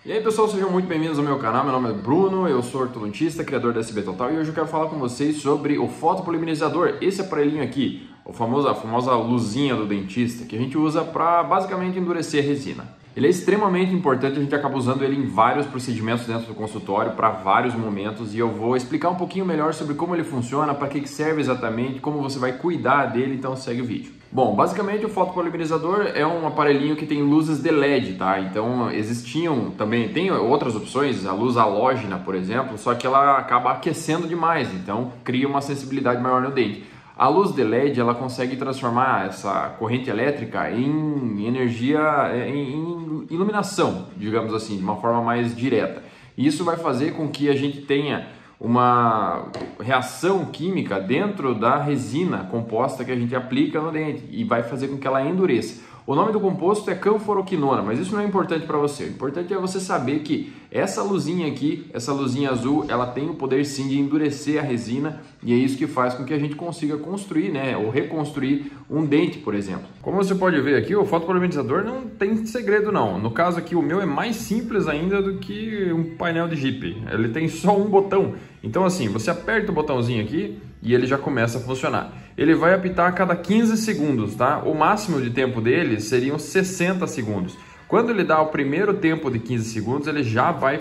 E aí pessoal, sejam muito bem-vindos ao meu canal, meu nome é Bruno, eu sou ortodontista, criador da SB Total e hoje eu quero falar com vocês sobre o fotopolimerizador, esse aparelhinho aqui, a famosa luzinha do dentista, que a gente usa para basicamente endurecer a resina. Ele é extremamente importante, a gente acaba usando ele em vários procedimentos dentro do consultório, para vários momentos, e eu vou explicar um pouquinho melhor sobre como ele funciona, para que serve exatamente, como você vai cuidar dele, então segue o vídeo. Bom, basicamente o fotopolimerizador é um aparelhinho que tem luzes de LED, tá? Então existiam também, tem outras opções, a luz halógena, por exemplo, só que ela acaba aquecendo demais, então cria uma sensibilidade maior no dente. A luz de LED, ela consegue transformar essa corrente elétrica em energia, em iluminação, digamos assim, de uma forma mais direta. E isso vai fazer com que a gente tenha uma reação química dentro da resina composta que a gente aplica no dente e vai fazer com que ela endureça. O nome do composto é canforoquinona, mas isso não é importante para você. O importante é você saber que essa luzinha aqui, essa luzinha azul, ela tem o poder sim de endurecer a resina e é isso que faz com que a gente consiga construir, né, ou reconstruir um dente, por exemplo. Como você pode ver aqui, o fotopolimerizador não tem segredo não. No caso aqui, o meu é mais simples ainda do que um painel de Jeep. Ele tem só um botão. Então assim, você aperta o botãozinho aqui e ele já começa a funcionar. Ele vai apitar a cada 15 segundos, tá? O máximo de tempo dele seriam 60 segundos. Quando ele dá o primeiro tempo de 15 segundos, ele já vai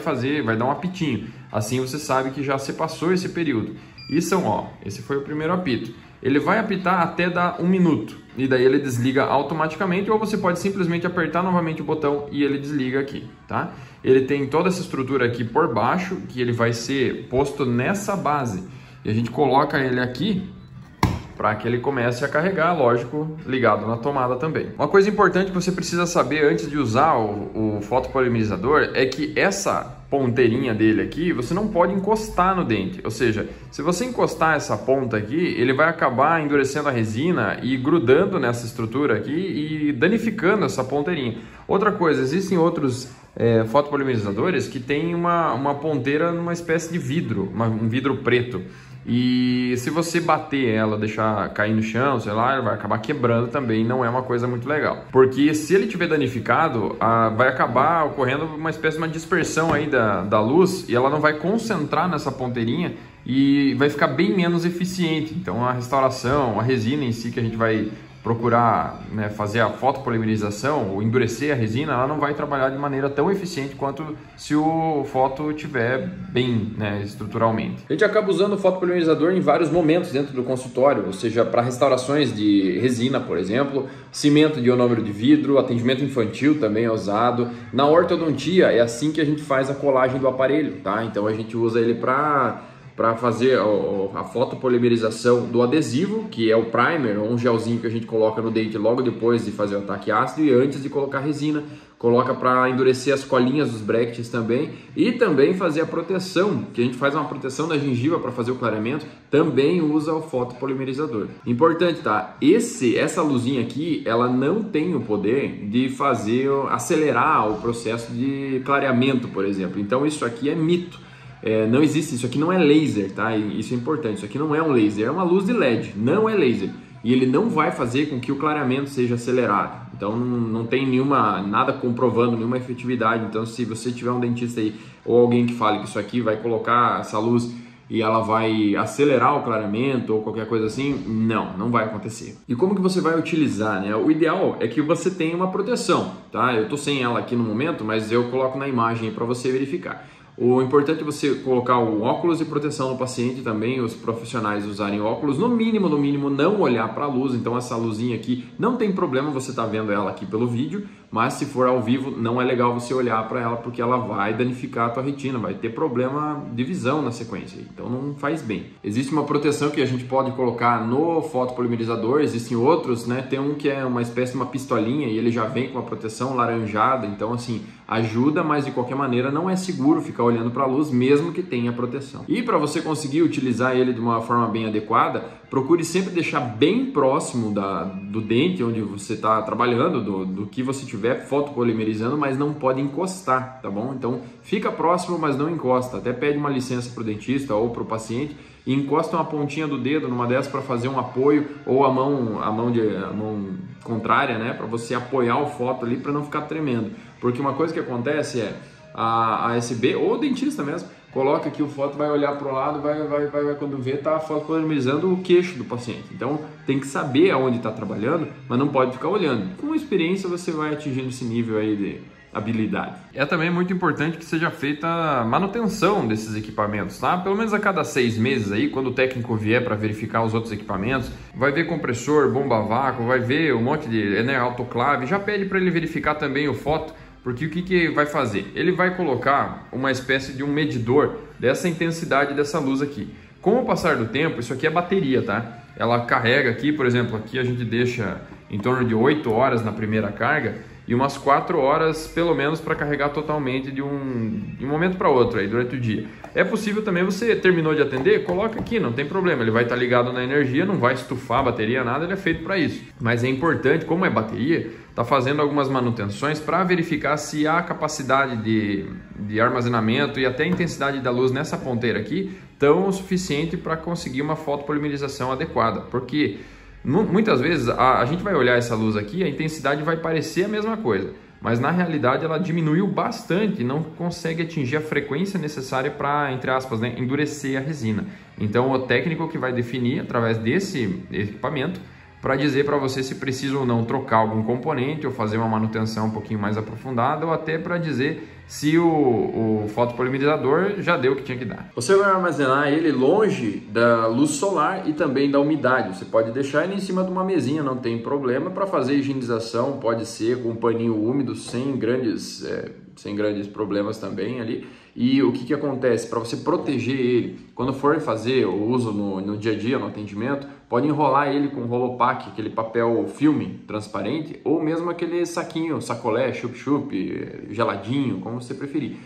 dar um apitinho. Assim você sabe que já se passou esse período. E são, ó, esse foi o primeiro apito. Ele vai apitar até dar 1 minuto. E daí ele desliga automaticamente, ou você pode simplesmente apertar novamente o botão e ele desliga aqui, tá? Ele tem toda essa estrutura aqui por baixo, que ele vai ser posto nessa base. E a gente coloca ele aqui para que ele comece a carregar, lógico, ligado na tomada também. Uma coisa importante que você precisa saber antes de usar o fotopolimerizador é que essa ponteirinha dele aqui, você não pode encostar no dente. Ou seja, se você encostar essa ponta aqui, ele vai acabar endurecendo a resina e grudando nessa estrutura aqui e danificando essa ponteirinha. Outra coisa, existem outros fotopolimerizadores que tem uma ponteira numa espécie de vidro, um vidro preto. E se você bater ela, deixar cair no chão, sei lá, ele vai acabar quebrando também, não é uma coisa muito legal. Porque se ele tiver danificado, vai acabar ocorrendo uma espécie de uma dispersão aí da luz e ela não vai concentrar nessa ponteirinha e vai ficar bem menos eficiente. Então a restauração, a resina em si que a gente vai procurar, né, fazer a fotopolimerização ou endurecer a resina, ela não vai trabalhar de maneira tão eficiente quanto se o foto tiver bem, né, estruturalmente. A gente acaba usando o fotopolimerizador em vários momentos dentro do consultório, ou seja, para restaurações de resina, por exemplo, cimento de ionômero de vidro, atendimento infantil também é usado. Na ortodontia é assim que a gente faz a colagem do aparelho, tá? Então a gente usa ele para fazer a fotopolimerização do adesivo, que é o primer, ou um gelzinho que a gente coloca no dente logo depois de fazer o ataque ácido e antes de colocar resina. Coloca para endurecer as colinhas dos brackets também e também fazer a proteção, que a gente faz uma proteção da gengiva para fazer o clareamento, também usa o fotopolimerizador. Importante, tá? Essa luzinha aqui, ela não tem o poder de acelerar o processo de clareamento, por exemplo. Então isso aqui é mito. Não existe, isso aqui não é laser, tá? Isso é importante, isso aqui não é um laser, é uma luz de LED, não é laser. E ele não vai fazer com que o clareamento seja acelerado. Então não tem nada comprovando nenhuma efetividade. Então se você tiver um dentista aí ou alguém que fale que isso aqui vai colocar essa luz e ela vai acelerar o clareamento ou qualquer coisa assim, não vai acontecer. E como que você vai utilizar, né? O ideal é que você tenha uma proteção, tá? Eu tô sem ela aqui no momento, mas eu coloco na imagem para você verificar. O importante é você colocar o óculos de proteção no paciente também, os profissionais usarem óculos, no mínimo não olhar para a luz. Então essa luzinha aqui não tem problema você estar vendo ela aqui pelo vídeo, mas se for ao vivo não é legal você olhar para ela porque ela vai danificar a tua retina, vai ter problema de visão na sequência, então não faz bem. Existe uma proteção que a gente pode colocar no fotopolimerizador, existem outros, né? Tem um que é uma espécie de uma pistolinha e ele já vem com uma proteção laranjada, então assim, ajuda, mas de qualquer maneira não é seguro ficar olhando para a luz mesmo que tenha proteção. E para você conseguir utilizar ele de uma forma bem adequada, procure sempre deixar bem próximo do dente onde você está trabalhando, do que você estiver fotopolimerizando, mas não pode encostar, tá bom? Então fica próximo, mas não encosta. Até pede uma licença para o dentista ou para o paciente e encosta uma pontinha do dedo numa dessas para fazer um apoio, ou a mão contrária, né, para você apoiar o foto ali para não ficar tremendo. Porque uma coisa que acontece a ASB, ou o dentista mesmo, coloca aqui o foto, vai olhar para o lado, vai quando vê, tá a foto polimerizando o queixo do paciente. Então tem que saber aonde está trabalhando, mas não pode ficar olhando. Com experiência você vai atingindo esse nível aí de habilidade. É também muito importante que seja feita a manutenção desses equipamentos, tá? Pelo menos a cada 6 meses aí, quando o técnico vier para verificar os outros equipamentos, vai ver compressor, bomba a vácuo, vai ver um monte de autoclave, já pede para ele verificar também o foto, porque o que vai fazer? Ele vai colocar uma espécie de um medidor dessa intensidade dessa luz aqui. Com o passar do tempo, isso aqui é bateria, tá? Ela carrega aqui, por exemplo, aqui a gente deixa em torno de 8 horas na primeira carga, e umas 4 horas, pelo menos, para carregar totalmente de um momento para outro aí, durante o dia. É possível também, você terminou de atender, coloca aqui, não tem problema, ele vai estar ligado na energia, não vai estufar a bateria, nada, ele é feito para isso. Mas é importante, como é bateria, tá fazendo algumas manutenções para verificar se há capacidade de armazenamento e até a intensidade da luz nessa ponteira aqui tão suficiente para conseguir uma fotopolimerização adequada, porque muitas vezes a gente vai olhar essa luz aqui, a intensidade vai parecer a mesma coisa, mas na realidade ela diminuiu bastante, não consegue atingir a frequência necessária para, entre aspas, né, endurecer a resina. Então o técnico que vai definir através desse equipamento para dizer para você se precisa ou não trocar algum componente ou fazer uma manutenção um pouquinho mais aprofundada, ou até para dizer se o fotopolimerizador já deu o que tinha que dar. Você vai armazenar ele longe da luz solar e também da umidade. Você pode deixar ele em cima de uma mesinha, não tem problema. Para fazer higienização pode ser com um paninho úmido, sem grandes problemas também ali. E o que acontece? Para você proteger ele, quando for fazer o uso no dia a dia, no atendimento, pode enrolar ele com rolopac, aquele papel filme transparente, ou mesmo aquele saquinho, sacolé, chup-chup, geladinho, como você preferir,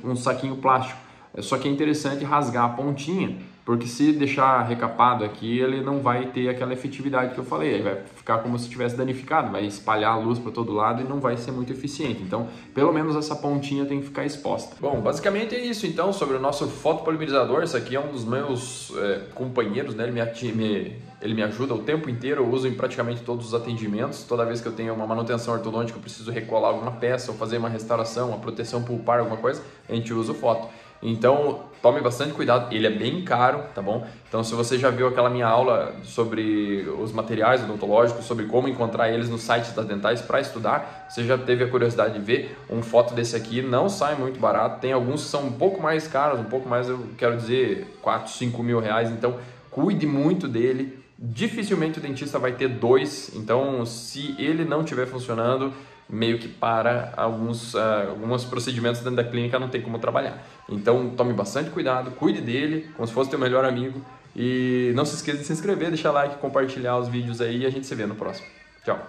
um saquinho plástico. Só que é interessante rasgar a pontinha, porque se deixar recapado aqui, ele não vai ter aquela efetividade que eu falei, aí vai ficar como se tivesse danificado, vai espalhar a luz para todo lado e não vai ser muito eficiente. Então, pelo menos essa pontinha tem que ficar exposta. Bom, basicamente é isso então sobre o nosso fotopolimerizador. Esse aqui é um dos meus companheiros, né? Ele me ajuda o tempo inteiro, eu uso em praticamente todos os atendimentos. Toda vez que eu tenho uma manutenção ortodôntica, eu preciso recolar alguma peça ou fazer uma restauração, uma proteção pulpar, alguma coisa, a gente usa o foto. Então, tome bastante cuidado, ele é bem caro, tá bom? Então, se você já viu aquela minha aula sobre os materiais odontológicos, sobre como encontrar eles no site das dentais para estudar, você já teve a curiosidade de ver, um foto desse aqui não sai muito barato, tem alguns que são um pouco mais caros, um pouco mais, eu quero dizer, 4, 5 mil reais, então cuide muito dele. Dificilmente o dentista vai ter 2, então se ele não estiver funcionando, meio que para alguns procedimentos dentro da clínica não tem como trabalhar. Então tome bastante cuidado, cuide dele como se fosse teu melhor amigo e não se esqueça de se inscrever, deixar like, compartilhar os vídeos aí e a gente se vê no próximo. Tchau!